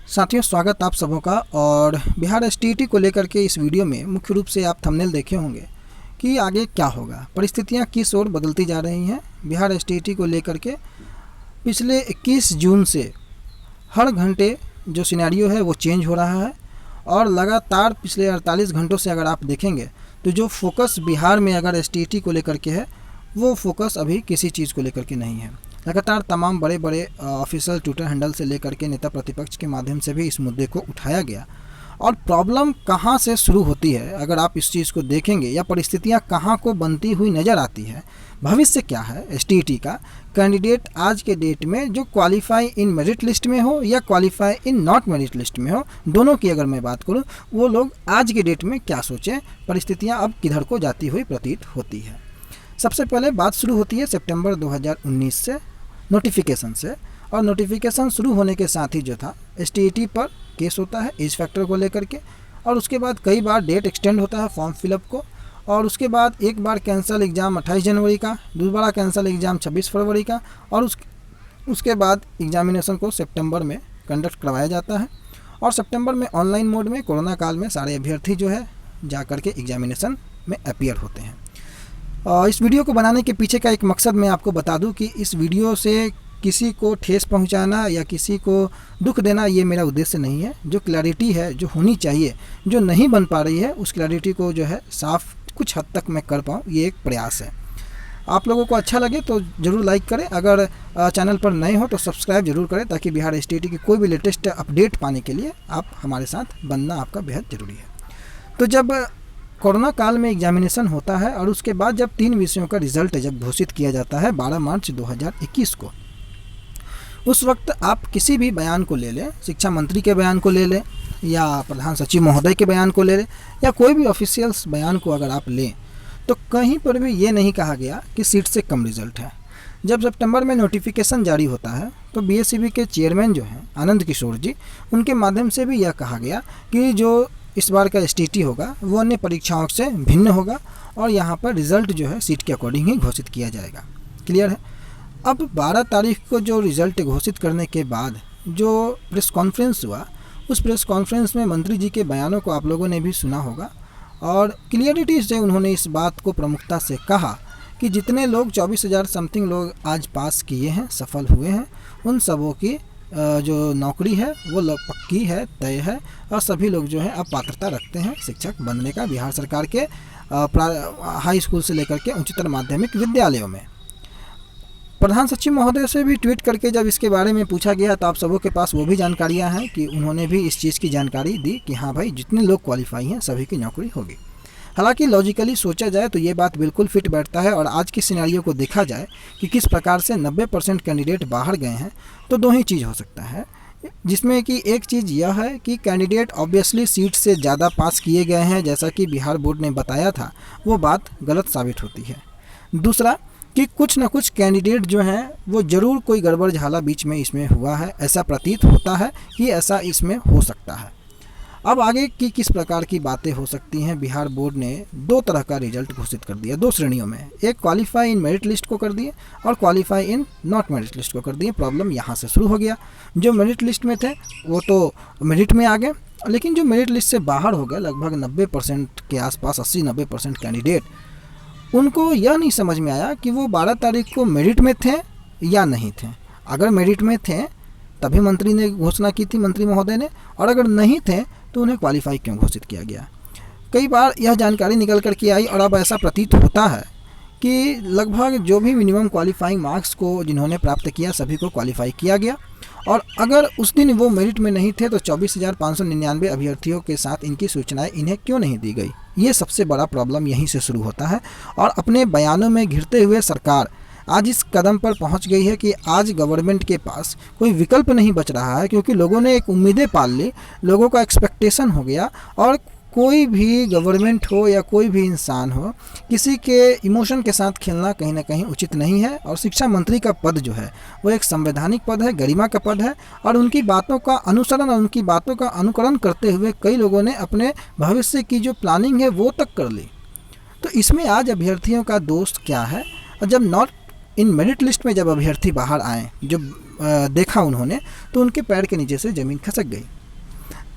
साथियों, स्वागत आप सबों का। और बिहार एसटीईटी को लेकर के इस वीडियो में मुख्य रूप से आप थंबनेल देखे होंगे कि आगे क्या होगा, परिस्थितियां किस ओर बदलती जा रही हैं। बिहार एसटीईटी को लेकर के पिछले 21 जून से हर घंटे जो सिनेरियो है वो चेंज हो रहा है और लगातार पिछले 48 घंटों से अगर आप देखेंगे तो जो फोकस बिहार में अगर एसटीईटी को लेकर के है वो फोकस अभी किसी चीज़ को लेकर के नहीं है। लगातार तमाम बड़े बड़े ऑफिशियल ट्विटर हैंडल से लेकर के नेता प्रतिपक्ष के माध्यम से भी इस मुद्दे को उठाया गया। और प्रॉब्लम कहाँ से शुरू होती है अगर आप इस चीज़ को देखेंगे, या परिस्थितियाँ कहाँ को बनती हुई नज़र आती है, भविष्य क्या है एसटीईटी का। कैंडिडेट आज के डेट में जो क्वालिफाई इन मेरिट लिस्ट में हो या qualify in not merit list में हो, दोनों की अगर मैं बात करूँ, वो लोग आज के डेट में क्या सोचें, परिस्थितियाँ अब किधर को जाती हुई प्रतीत होती है। सबसे पहले बात शुरू होती है सितंबर 2019 से नोटिफिकेशन से। और नोटिफिकेशन शुरू होने के साथ ही जो था एसटीईटी पर केस होता है एज फैक्टर को लेकर के, और उसके बाद कई बार डेट एक्सटेंड होता है फॉर्म फिलअप को, और उसके बाद एक बार कैंसिल एग्ज़ाम 28 जनवरी का, दूसरा कैंसिल एग्ज़ाम 26 फरवरी का, और उसके बाद एग्जामिनेशन को सितंबर में कंडक्ट करवाया जाता है। और सितंबर में ऑनलाइन मोड में कोरोना काल में सारे अभ्यर्थी जो है जा कर के एग्जामिनेशन में अपीयर होते हैं। इस वीडियो को बनाने के पीछे का एक मकसद मैं आपको बता दूं कि इस वीडियो से किसी को ठेस पहुंचाना या किसी को दुख देना ये मेरा उद्देश्य नहीं है। जो क्लैरिटी है जो होनी चाहिए, जो नहीं बन पा रही है, उस क्लैरिटी को जो है साफ कुछ हद तक मैं कर पाऊँ, ये एक प्रयास है। आप लोगों को अच्छा लगे तो ज़रूर लाइक करें, अगर चैनल पर नए हो तो सब्सक्राइब जरूर करें, ताकि बिहार एसटीईटी की कोई भी लेटेस्ट अपडेट पाने के लिए आप हमारे साथ बनना आपका बेहद ज़रूरी है। तो जब कोरोना काल में एग्जामिनेशन होता है और उसके बाद जब 3 विषयों का रिजल्ट जब घोषित किया जाता है 12 मार्च 2021 को, उस वक्त आप किसी भी बयान को ले लें, शिक्षा मंत्री के बयान को ले लें या प्रधान सचिव महोदय के बयान को ले लें या कोई भी ऑफिशियल्स बयान को अगर आप लें, तो कहीं पर भी ये नहीं कहा गया कि सीट से कम रिजल्ट है। जब सितंबर में नोटिफिकेशन जारी होता है तो बीएसईबी के चेयरमैन जो हैं आनंद किशोर जी, उनके माध्यम से भी यह कहा गया कि जो इस बार का एसटीईटी होगा वो अन्य परीक्षाओं से भिन्न होगा और यहाँ पर रिज़ल्ट जो है सीट के अकॉर्डिंग ही घोषित किया जाएगा। क्लियर है। अब 12 तारीख को जो रिज़ल्ट घोषित करने के बाद जो प्रेस कॉन्फ्रेंस हुआ, उस प्रेस कॉन्फ्रेंस में मंत्री जी के बयानों को आप लोगों ने भी सुना होगा, और क्लियरिटी से उन्होंने इस बात को प्रमुखता से कहा कि जितने लोग 24,000 समथिंग लोग आज पास किए हैं, सफल हुए हैं, उन सबों की जो नौकरी है वो पक्की है, तय है, और सभी लोग जो है अब पात्रता रखते हैं शिक्षक बनने का बिहार सरकार के हाई स्कूल से लेकर के उच्चतर माध्यमिक विद्यालयों में। प्रधान सचिव महोदय से भी ट्वीट करके जब इसके बारे में पूछा गया तो आप सबों के पास वो भी जानकारियाँ हैं कि उन्होंने भी इस चीज़ की जानकारी दी कि हाँ भाई, जितने लोग क्वालिफाई हैं सभी की नौकरी होगी। हालांकि लॉजिकली सोचा जाए तो ये बात बिल्कुल फिट बैठता है, और आज की सिनेरियो को देखा जाए कि किस प्रकार से 90% कैंडिडेट बाहर गए हैं, तो 2 ही चीज़ हो सकता है, जिसमें कि एक चीज़ यह है कि कैंडिडेट ऑब्वियसली सीट से ज़्यादा पास किए गए हैं, जैसा कि बिहार बोर्ड ने बताया था, वो बात गलत साबित होती है। दूसरा कि कुछ ना कुछ कैंडिडेट जो हैं वो ज़रूर कोई गड़बड़ झाला बीच में इसमें हुआ है, ऐसा प्रतीत होता है कि ऐसा इसमें हो सकता है। अब आगे की किस प्रकार की बातें हो सकती हैं, बिहार बोर्ड ने 2 तरह का रिजल्ट घोषित कर दिया, 2 श्रेणियों में। एक क्वालिफाई इन मेरिट लिस्ट को कर दिए और qualify in not merit list को कर दिए। प्रॉब्लम यहाँ से शुरू हो गया। जो मेरिट लिस्ट में थे वो तो मेरिट में आ गए, लेकिन जो मेरिट लिस्ट से बाहर हो गए लगभग 90% के आसपास, 80-90% कैंडिडेट, उनको यह नहीं समझ में आया कि वो 12 तारीख को मेरिट में थे या नहीं थे। अगर मेरिट में थे तभी मंत्री ने घोषणा की थी, मंत्री महोदय ने, और अगर नहीं थे तो उन्हें क्वालिफाई क्यों घोषित किया गया। कई बार यह जानकारी निकल कर के आई और अब ऐसा प्रतीत होता है कि लगभग जो भी मिनिमम क्वालिफाइंग मार्क्स को जिन्होंने प्राप्त किया सभी को क्वालिफाई किया गया, और अगर उस दिन वो मेरिट में नहीं थे तो 24,599 अभ्यर्थियों के साथ इनकी सूचनाएं इन्हें क्यों नहीं दी गई। ये सबसे बड़ा प्रॉब्लम यहीं से शुरू होता है। और अपने बयानों में घिरते हुए सरकार आज इस कदम पर पहुंच गई है कि आज गवर्नमेंट के पास कोई विकल्प नहीं बच रहा है, क्योंकि लोगों ने एक उम्मीदें पाल ली, लोगों का एक्सपेक्टेशन हो गया, और कोई भी गवर्नमेंट हो या कोई भी इंसान हो, किसी के इमोशन के साथ खेलना कहीं ना कहीं उचित नहीं है। और शिक्षा मंत्री का पद जो है वो एक संवैधानिक पद है, गरिमा का पद है, और उनकी बातों का अनुसरण और उनकी बातों का अनुकरण करते हुए कई लोगों ने अपने भविष्य की जो प्लानिंग है वो तक कर ली। तो इसमें आज अभ्यर्थियों का दोस्त क्या है। और जब नॉट इन मेरिट लिस्ट में जब अभ्यर्थी बाहर आए, जो देखा उन्होंने तो उनके पैर के नीचे से ज़मीन खसक गई।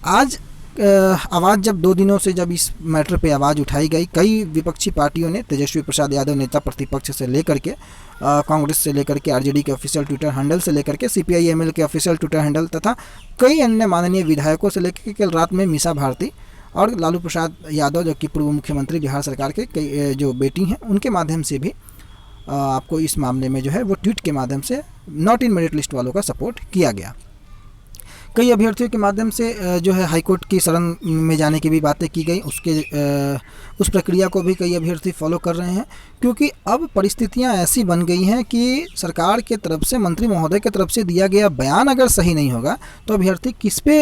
आज आवाज़ जब 2 दिनों से जब इस मैटर पे आवाज़ उठाई गई, कई विपक्षी पार्टियों ने, तेजस्वी प्रसाद यादव नेता प्रतिपक्ष से लेकर के कांग्रेस से लेकर के आरजेडी के ऑफिशियल ट्विटर हैंडल से लेकर के सीपीआई-एमएल के ऑफिशियल ट्विटर हैंडल तथा कई अन्य माननीय विधायकों से लेकर के कल रात में मीसा भारती और लालू प्रसाद यादव जो कि पूर्व मुख्यमंत्री बिहार सरकार के कई जो बेटी हैं, उनके माध्यम से भी आपको इस मामले में जो है वो ट्वीट के माध्यम से नॉट इन मेरिट लिस्ट वालों का सपोर्ट किया गया। कई अभ्यर्थियों के माध्यम से जो है हाईकोर्ट की शरण में जाने की भी बातें की गई। उस प्रक्रिया को भी कई अभ्यर्थी फॉलो कर रहे हैं, क्योंकि अब परिस्थितियां ऐसी बन गई हैं कि सरकार के तरफ से, मंत्री महोदय की तरफ से दिया गया बयान अगर सही नहीं होगा तो अभ्यर्थी किस पे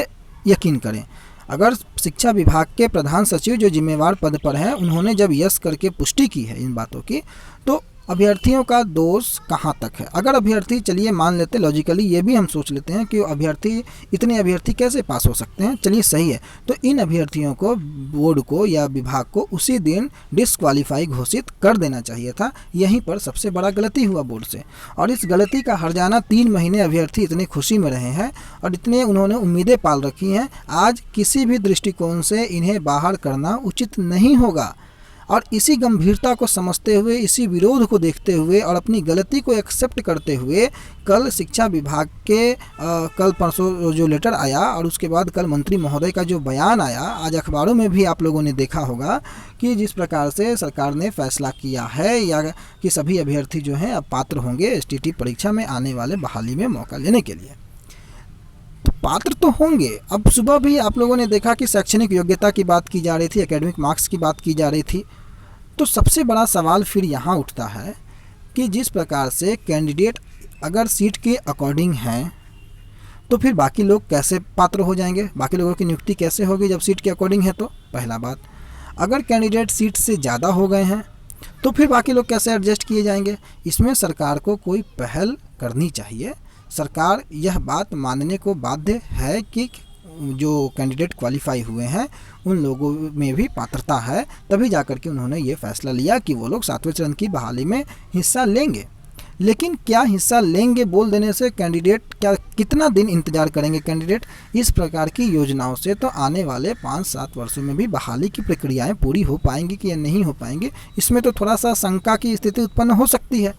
यकीन करें। अगर शिक्षा विभाग के प्रधान सचिव जो जिम्मेवार पद पर हैं, उन्होंने जब यस करके पुष्टि की है इन बातों की, तो अभ्यर्थियों का दोष कहाँ तक है। अगर अभ्यर्थी, चलिए मान लेते लॉजिकली ये भी हम सोच लेते हैं कि इतने अभ्यर्थी कैसे पास हो सकते हैं, चलिए सही है, तो इन अभ्यर्थियों को, बोर्ड को या विभाग को उसी दिन डिस्क्वालीफाई घोषित कर देना चाहिए था। यहीं पर सबसे बड़ा गलती हुआ बोर्ड से, और इस गलती का हर्जाना 3 महीने अभ्यर्थी इतनी खुशी में रहे हैं और इतने उन्होंने उम्मीदें पाल रखी हैं। आज किसी भी दृष्टिकोण से इन्हें बाहर करना उचित नहीं होगा। और इसी गंभीरता को समझते हुए, इसी विरोध को देखते हुए और अपनी गलती को एक्सेप्ट करते हुए कल शिक्षा विभाग के कल परसों जो लेटर आया और उसके बाद कल मंत्री महोदय का जो बयान आया, आज अखबारों में भी आप लोगों ने देखा होगा कि जिस प्रकार से सरकार ने फैसला किया है या कि सभी अभ्यर्थी जो हैं अब पात्र होंगे एसटीटी परीक्षा में आने वाले बहाली में मौका लेने के लिए। तो पात्र तो होंगे। अब सुबह भी आप लोगों ने देखा कि शैक्षणिक योग्यता की बात की जा रही थी, एकेडमिक मार्क्स की बात की जा रही थी। तो सबसे बड़ा सवाल फिर यहाँ उठता है कि जिस प्रकार से कैंडिडेट अगर सीट के अकॉर्डिंग हैं, तो फिर बाकी लोग कैसे पात्र हो जाएंगे, बाकी लोगों की नियुक्ति कैसे होगी जब सीट के अकॉर्डिंग है। तो पहला बात, अगर कैंडिडेट सीट से ज़्यादा हो गए हैं तो फिर बाकी लोग कैसे एडजस्ट किए जाएंगे। इसमें सरकार को कोई पहल करनी चाहिए। सरकार यह बात मानने को बाध्य है कि जो कैंडिडेट क्वालिफाई हुए हैं उन लोगों में भी पात्रता है, तभी जाकर के उन्होंने ये फैसला लिया कि वो लोग 7वें चरण की बहाली में हिस्सा लेंगे। लेकिन क्या हिस्सा लेंगे बोल देने से कैंडिडेट कितना दिन इंतज़ार करेंगे कैंडिडेट। इस प्रकार की योजनाओं से तो आने वाले 5-7 वर्षों में भी बहाली की प्रक्रियाएं पूरी हो पाएंगी कि या नहीं हो पाएंगी, इसमें तो थोड़ा सा शंका की स्थिति उत्पन्न हो सकती है।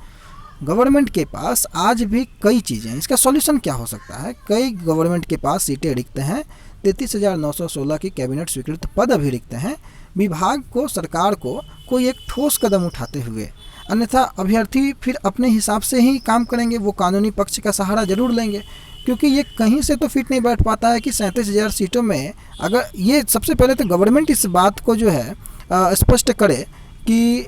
गवर्नमेंट के पास आज भी कई चीज़ें हैं, इसका सॉल्यूशन क्या हो सकता है। कई गवर्नमेंट के पास सीटें रिक्त हैं, 33,916 की कैबिनेट स्वीकृत पद अभी रिक्त हैं। विभाग को, सरकार को कोई एक ठोस कदम उठाते हुए, अन्यथा अभ्यर्थी फिर अपने हिसाब से ही काम करेंगे, वो कानूनी पक्ष का सहारा जरूर लेंगे, क्योंकि ये कहीं से तो फिट नहीं बैठ पाता है कि 37,000 सीटों में अगर ये, सबसे पहले तो गवर्नमेंट इस बात को जो है स्पष्ट करे कि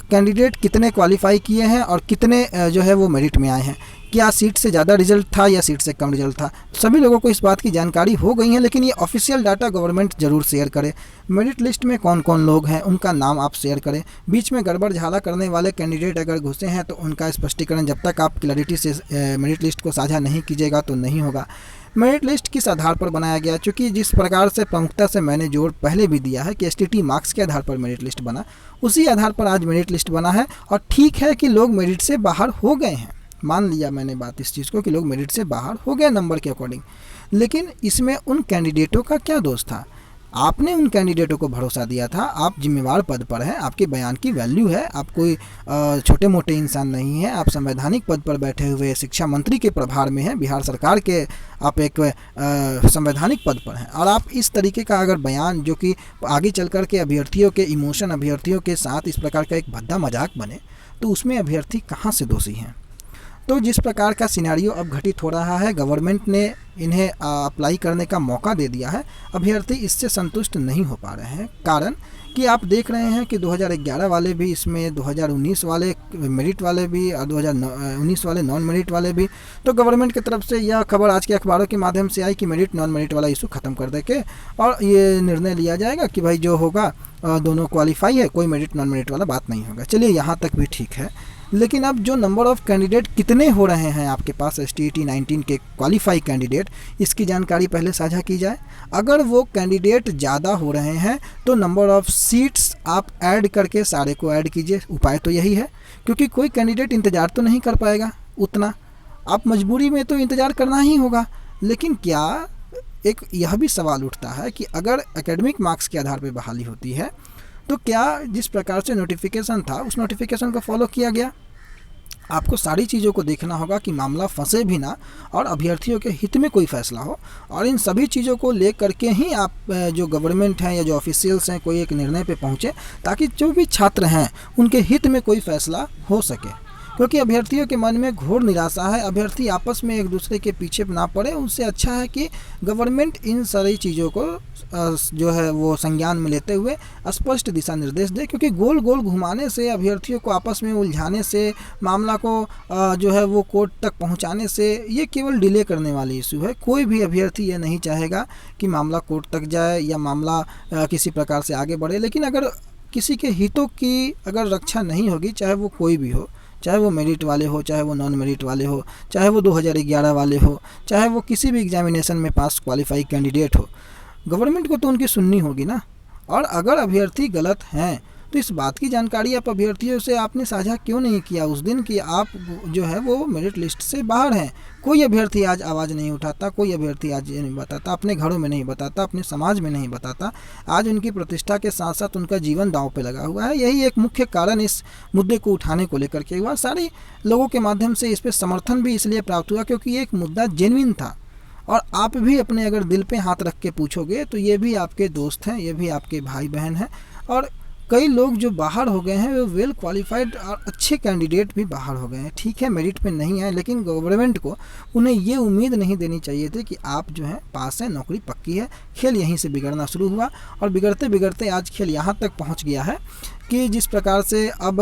कैंडिडेट कितने क्वालिफाई किए हैं और कितने जो है वो मेरिट में आए हैं। क्या सीट से ज़्यादा रिजल्ट था या सीट से कम रिजल्ट था, सभी लोगों को इस बात की जानकारी हो गई है। लेकिन ये ऑफिशियल डाटा गवर्नमेंट ज़रूर शेयर करे। मेरिट लिस्ट में कौन कौन लोग हैं उनका नाम आप शेयर करें। बीच में गड़बड़ झाला करने वाले कैंडिडेट अगर घुसे हैं तो उनका स्पष्टीकरण जब तक आप क्लैरिटी से मेरिट लिस्ट को साझा नहीं कीजिएगा तो नहीं होगा। मेरिट लिस्ट किस आधार पर बनाया गया, चूँकि जिस प्रकार से प्रमुखता से मैंने जोर पहले भी दिया है कि एसटीटी मार्क्स के आधार पर मेरिट लिस्ट बना, उसी आधार पर आज मेरिट लिस्ट बना है। और ठीक है कि लोग मेरिट से बाहर हो गए हैं, मान लिया मैंने बात इस चीज़ को कि लोग मेरिट से बाहर हो गए नंबर के अकॉर्डिंग, लेकिन इसमें उन कैंडिडेटों का क्या दोष था। आपने उन कैंडिडेटों को भरोसा दिया था, आप जिम्मेवार पद पर हैं, आपके बयान की वैल्यू है, आप कोई छोटे मोटे इंसान नहीं हैं, आप संवैधानिक पद पर बैठे हुए शिक्षा मंत्री के प्रभार में हैं, बिहार सरकार के आप एक संवैधानिक पद पर हैं। और आप इस तरीके का अगर बयान जो कि आगे चल कर के अभ्यर्थियों के इमोशन, अभ्यर्थियों के साथ इस प्रकार का एक भद्दा मजाक बने, तो उसमें अभ्यर्थी कहाँ से दोषी हैं। तो जिस प्रकार का सिनेरियो अब घटित हो रहा है, गवर्नमेंट ने इन्हें अप्लाई करने का मौका दे दिया है, अभ्यर्थी इससे संतुष्ट नहीं हो पा रहे हैं। कारण कि आप देख रहे हैं कि 2011 वाले भी इसमें, 2019 वाले मेरिट वाले भी और 2019 वाले नॉन मेरिट वाले भी। तो गवर्नमेंट की तरफ से यह खबर आज के अखबारों के माध्यम से आई कि मेरिट नॉन मेरिट वाला इशू ख़त्म कर दे के और ये निर्णय लिया जाएगा कि भाई जो होगा दोनों क्वालिफाई है, कोई मेरिट नॉन मेरिट वाला बात नहीं होगा। चलिए यहाँ तक भी ठीक है, लेकिन अब जो नंबर ऑफ़ कैंडिडेट कितने हो रहे हैं आपके पास एसटीटी 19 के क्वालिफाई कैंडिडेट, इसकी जानकारी पहले साझा की जाए। अगर वो कैंडिडेट ज़्यादा हो रहे हैं तो नंबर ऑफ़ सीट्स आप ऐड करके सारे को ऐड कीजिए। उपाय तो यही है, क्योंकि कोई कैंडिडेट इंतज़ार तो नहीं कर पाएगा उतना। आप मजबूरी में तो इंतज़ार करना ही होगा। लेकिन क्या एक यह भी सवाल उठता है कि अगर एकेडमिक मार्क्स के आधार पर बहाली होती है तो क्या जिस प्रकार से नोटिफिकेशन था उस नोटिफिकेशन को फॉलो किया गया? आपको सारी चीज़ों को देखना होगा कि मामला फंसे भी ना और अभ्यर्थियों के हित में कोई फैसला हो, और इन सभी चीज़ों को ले करके ही आप जो गवर्नमेंट हैं या जो ऑफिशियल्स हैं कोई एक निर्णय पे पहुँचे, ताकि जो भी छात्र हैं उनके हित में कोई फैसला हो सके। क्योंकि अभ्यर्थियों के मन में घोर निराशा है, अभ्यर्थी आपस में एक दूसरे के पीछे ना पड़े। उससे अच्छा है कि गवर्नमेंट इन सारी चीज़ों को जो है वो संज्ञान में लेते हुए स्पष्ट दिशा निर्देश दे, क्योंकि गोल गोल घुमाने से, अभ्यर्थियों को आपस में उलझाने से, मामला को जो है वो कोर्ट तक पहुंचाने से ये केवल डिले करने वाली इशू है। कोई भी अभ्यर्थी ये नहीं चाहेगा कि मामला कोर्ट तक जाए या मामला किसी प्रकार से आगे बढ़े। लेकिन अगर किसी के हितों की अगर रक्षा नहीं होगी, चाहे वो कोई भी हो, चाहे वो मेरिट वाले हो, चाहे वो नॉन मेरिट वाले हो, चाहे वो 2011 वाले हो, चाहे वो किसी भी एग्जामिनेशन में पास क्वालिफाई कैंडिडेट हो, गवर्नमेंट को तो उनकी सुननी होगी ना। और अगर अभ्यर्थी गलत हैं तो इस बात की जानकारी आप अभ्यर्थियों से आपने साझा क्यों नहीं किया उस दिन कि आप जो है वो मेरिट लिस्ट से बाहर हैं? कोई अभ्यर्थी आज आवाज़ नहीं उठाता, कोई अभ्यर्थी आज ये नहीं बताता, अपने घरों में नहीं बताता, अपने समाज में नहीं बताता। आज उनकी प्रतिष्ठा के साथ साथ उनका जीवन दांव पे लगा हुआ है। यही एक मुख्य कारण इस मुद्दे को उठाने को लेकर के हुआ। सारे लोगों के माध्यम से इस पर समर्थन भी इसलिए प्राप्त हुआ क्योंकि ये एक मुद्दा जेन्युइन था। और आप भी अपने अगर दिल पे हाथ रख के पूछोगे तो ये भी आपके दोस्त हैं, ये भी आपके भाई बहन हैं। और कई लोग जो बाहर हो गए हैं वो वेल क्वालिफाइड और अच्छे कैंडिडेट भी बाहर हो गए हैं। ठीक है, मेरिट पे नहीं आए, लेकिन गवर्नमेंट को उन्हें ये उम्मीद नहीं देनी चाहिए थी कि आप जो है पास हैं, नौकरी पक्की है। खेल यहीं से बिगड़ना शुरू हुआ और बिगड़ते बिगड़ते आज खेल यहाँ तक पहुँच गया है कि जिस प्रकार से अब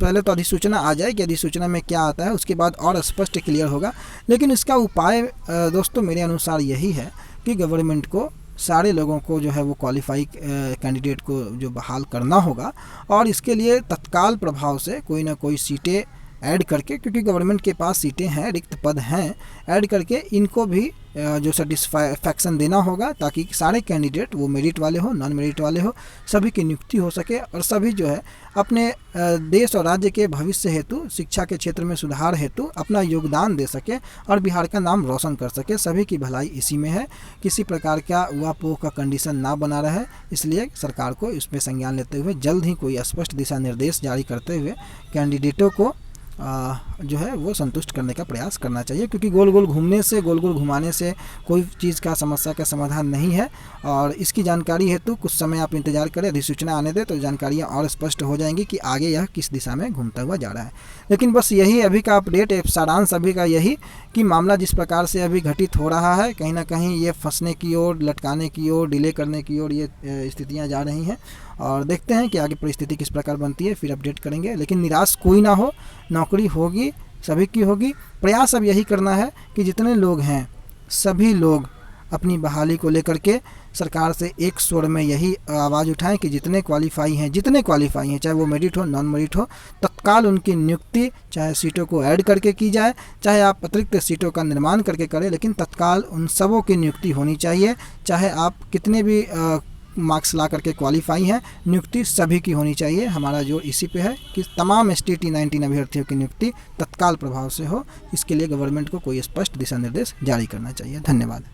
पहले तो अधिसूचना आ जाए कि अधिसूचना में क्या आता है, उसके बाद और स्पष्ट क्लियर होगा। लेकिन इसका उपाय दोस्तों मेरे अनुसार यही है कि गवर्नमेंट को सारे लोगों को जो है वो क्वालिफाई कैंडिडेट को जो बहाल करना होगा, और इसके लिए तत्काल प्रभाव से कोई ना कोई सीटें ऐड करके, क्योंकि गवर्नमेंट के पास सीटें हैं, रिक्त पद हैं, ऐड करके इनको भी जो सेटिस्फैक्शन देना होगा, ताकि सारे कैंडिडेट वो मेरिट वाले हो, नॉन मेरिट वाले हो, सभी की नियुक्ति हो सके और सभी जो है अपने देश और राज्य के भविष्य हेतु, शिक्षा के क्षेत्र में सुधार हेतु अपना योगदान दे सके और बिहार का नाम रोशन कर सके। सभी की भलाई इसी में है, किसी प्रकार का उहापोह का कंडीशन ना बना रहे। इसलिए सरकार को इसमें संज्ञान लेते हुए जल्द ही कोई स्पष्ट दिशा निर्देश जारी करते हुए कैंडिडेटों को जो है वो संतुष्ट करने का प्रयास करना चाहिए, क्योंकि गोल गोल घूमने से, गोल गोल घुमाने से कोई चीज़ का समस्या का समाधान नहीं है। और इसकी जानकारी हेतु कुछ समय आप इंतजार करें, अधिसूचना आने दें तो जानकारियाँ और स्पष्ट हो जाएंगी कि आगे यह किस दिशा में घूमता हुआ जा रहा है। लेकिन बस यही अभी का अपडेट, सारांश अभी का यही कि मामला जिस प्रकार से अभी घटित हो रहा है, कहीं ना कहीं ये फंसने की ओर, लटकाने की ओर, डिले करने की ओर ये स्थितियाँ जा रही हैं। और देखते हैं कि आगे परिस्थिति किस प्रकार बनती है, फिर अपडेट करेंगे। लेकिन निराश कोई ना हो, नौकरी होगी, सभी की होगी। प्रयास अब यही करना है कि जितने लोग हैं सभी लोग अपनी बहाली को लेकर के सरकार से एक स्वर में यही आवाज़ उठाएं कि जितने क्वालिफाई हैं, चाहे वो मेरिट हो, नॉन मेरिट हो, तत्काल उनकी नियुक्ति, चाहे सीटों को ऐड करके की जाए, चाहे आप अतिरिक्त सीटों का निर्माण करके करें, लेकिन तत्काल उन सबों की नियुक्ति होनी चाहिए। चाहे आप कितने भी मार्क्स ला करके क्वालिफाई हैं, नियुक्ति सभी की होनी चाहिए। हमारा जोर इसी पे है कि तमाम STT 19 अभ्यर्थियों की नियुक्ति तत्काल प्रभाव से हो। इसके लिए गवर्नमेंट को कोई स्पष्ट दिशा निर्देश जारी करना चाहिए। धन्यवाद।